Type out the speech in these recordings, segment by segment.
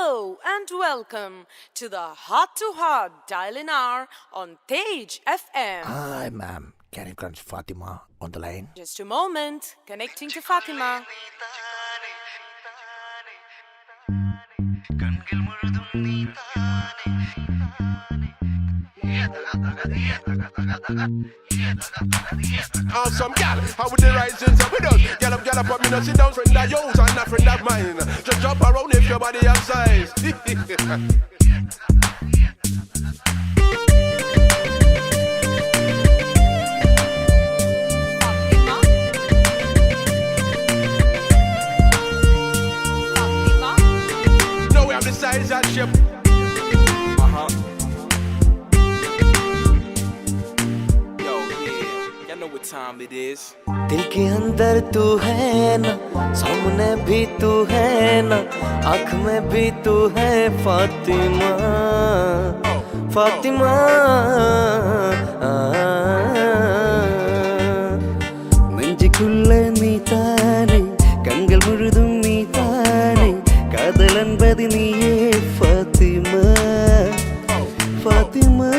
Hello and welcome to the Heart to Heart Dial-In Hour on Tej FM. Hi, ma'am. Can you connect Fatima on the line? Just a moment, connecting to Fatima. Awesome gal, how with the right things up with us? Get up, but me not sit down, friend of yours and not friend of mine. Just jump around if your body has size. Now we have the size and shape. What time it is. दिल के अंदर तू है ना, सामने भी तू है ना, आँख में भी तू है फातिमा, फातिमा। நெஞ்சுக்குள்ள நீ தானே, கண்கள் முழுதும் நீ தானே, காதல் என்பது நீயே फातिमा, फातिमा।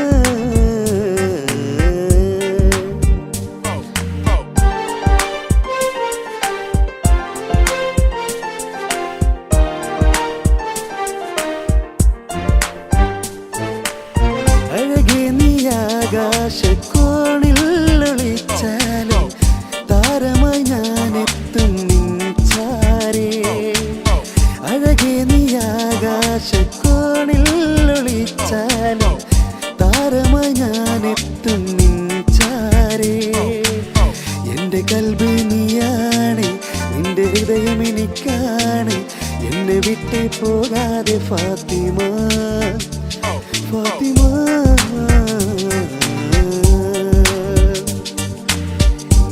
ആകാശക്കോണിൽ ഒളിച്ചാലും താരമായി ഞാനെത്തും നിൻചാരേ, അഴകേ നീ ആകാശക്കോണിൽ ഒളിച്ചാലും താരമായി ഞാനെത്തും നിൻചാരേ. എൻ്റെ കൽബ് നീയാണ്, നിന്റെ ഹൃദയം എനിക്കാണ്, എന്നെ വിട്ടേ പോകാതെ ഫാത്തിമ, ഫാത്തിമ।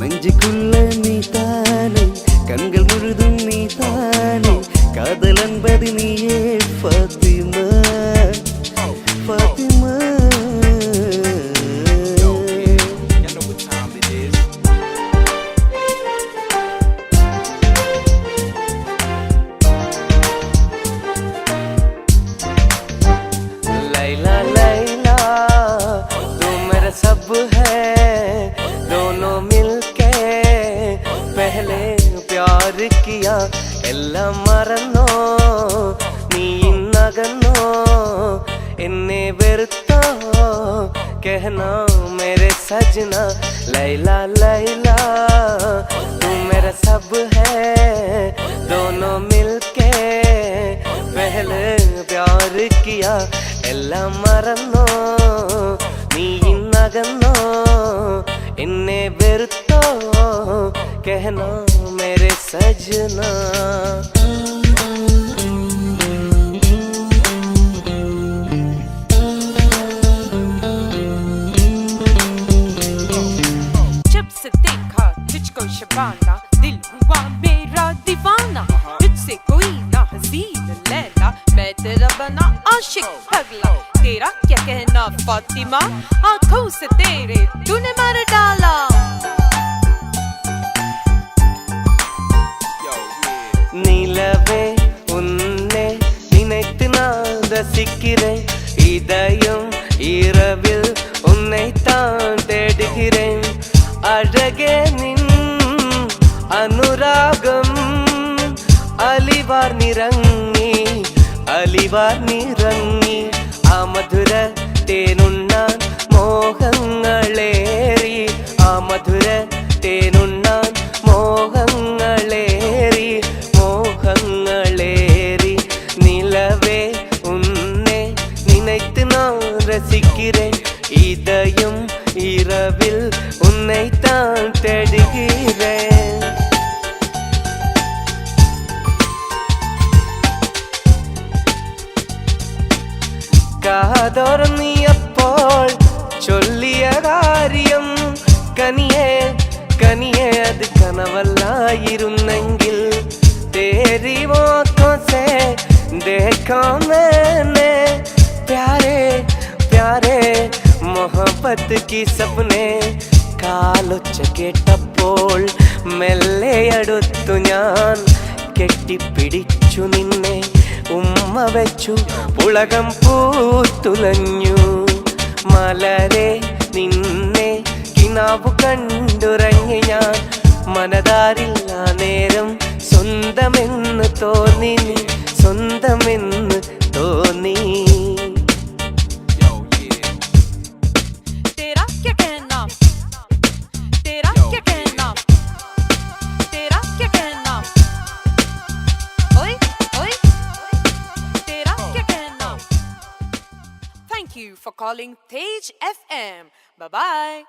நெஞ்சுக்குள்ள நீ தானே, கண்கள் முழுதும் நீ தானே, காதல் என்பது நீயே फातिमा, फातिमा। लैला लैला तू मेरा सब है, दोनों मिलके पहले प्यार किया, എല്ലാം മറന്നോ നീ ഇന്നകന്നോ, എന്നെ വെറുത്തോ कहना मेरे सजना, लैला लैला तू मेरा सब है, दोनों मिलके पहले प्यार किया, എല്ലാം മറന്നോ നീ ഇന്നകന്നോ, എന്നെ വെറുത്തോ कहना मेरे सजना। जब से देखा तुझको शबाना, दिल हुआ मेरा दीवाना, तुझसे कोई ना हसीन लैला, मैं तेरा बना आशिक पगला, तेरा क्या कहना फातिमा, आंखों से तेरे तूने मार डाला। நிலவே உன்னை நினைத்து நான் ரசிக்கிறேன், இதயம் இரவில் உன்னைத்தான் தேடுகிறேன், அழகே நின் അനുരാഗം അലിവാർ നിറങ്ങി, അലിവാർ നിറങ്ങി, ആ മധുര തേനുണ്ണാൻ മോഹങ്ങളേറി, ആ മധുര തേനുണ്ണാൻ മോഹങ്ങളേറി, മോഹങ്ങളേറി. നിലവേ ഉന്നെ நினைத்து நான் ரசிக்கிறேன், இதயம் இரவில் உன்னைத்தான் தேடுகிறேன். കാതോർന്നിയപ്പോൾ ചൊല്ലിയ കാര്യം കനിയേ കനിയേ അത് കനവല്ലായിരുന്നെങ്കിൽ, तेरी आँखों से देखा मैंने प्यारे प्यारे मोहब्बत की सपने, കാലൊച്ച കേട്ടപ്പോൾ മെല്ലെ അടുത്തു ഞാൻ കെട്ടിപ്പിടിച്ചു നിന്നെ, ഉമ്മ വെച്ചു പുളകം പൂത്തുലഞ്ഞു മലരെ നിന്നെ കിനാവു കണ്ടുറങ്ങി ഞാൻ മനതാരില്ല നേരം സ്വന്തമെന്ന് തോന്നി നീ സ്വന്തമെന്ന് തോന്നി तेरा क्या कहना तेरा क्या कहना तेरा क्या कहना ओए ओए तेरा क्या कहना Thank you for calling Tej FM. Bye bye.